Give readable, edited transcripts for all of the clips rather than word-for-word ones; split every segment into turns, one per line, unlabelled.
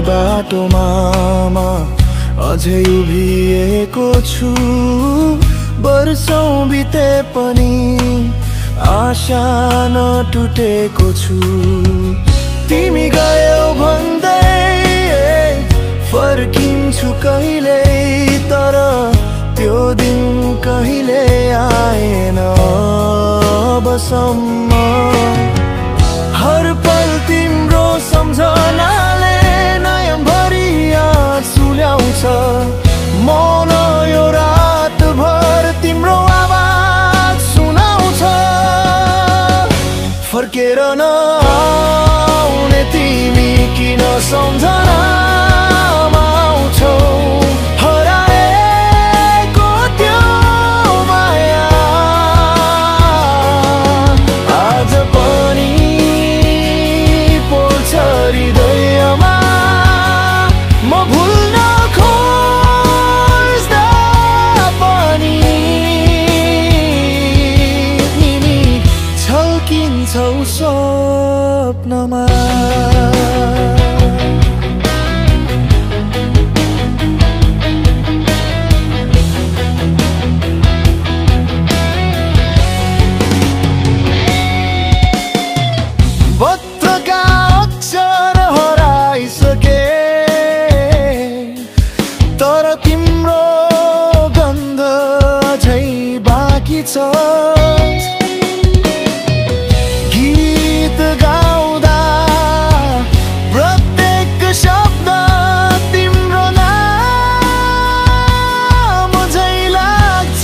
बाटोमा अझै उभिएको छु। वर्षौं बिते पनि आशा नटुटेको छु। तिमी गयौ भन्दै फर्किन्छु कहिले, तर त्यो दिन कहिले आएन अबसम्म। हर पल तिम्रो सम्झनाले नयनभरि आँसु ल्याउँछ। मौन यो रातभर तिम्रो आवाज सुनाउँछ। फर्केर नआउने तिमी किन सम्झनामा आउँछौ? हराएको त्यो माया आज पनि पोल्छ हृदयमा। म भुल्न खोज्दा पनि तिमी झल्किन्छौ स्वप्नमा। पत्रका अक्षर हराइसके, तर तिम्रो गन्ध अझै बाँकी छ। गीत गाउँदा प्रत्येक शब्द तिम्रो नाम झै लाग्छ।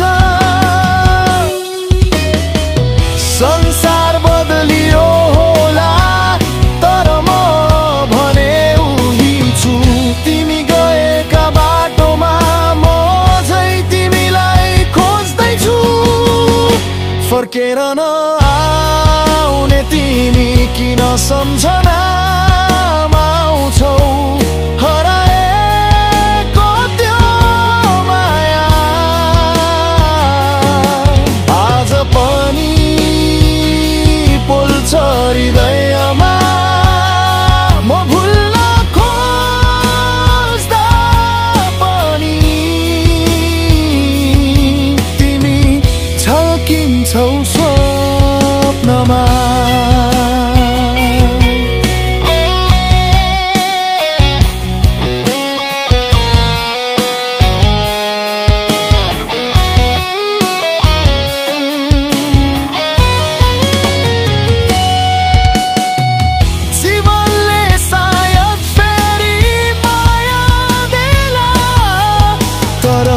संसार बदलियो होला, तर म भने उही छु। तिमी गएका बाटोमा म झै तिमीलाई खोज्दैछु। फर्केर नआउने तिमी किन सम्झनामा आउँछौ? हराएको त्यो माया आज पनि पोल्छ हृदयमा। म भुल्न खोज्दा पनि तिमी झल्किन्छौ स्वप्नमा। जीवनले सायद फेरि माया देला, तर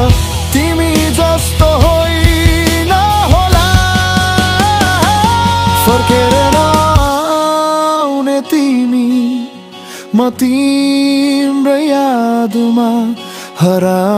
तिमी जस्तो होइन होला। फर्केर नआउने तिमी म तिम्रो यादमा हराइरहेछु।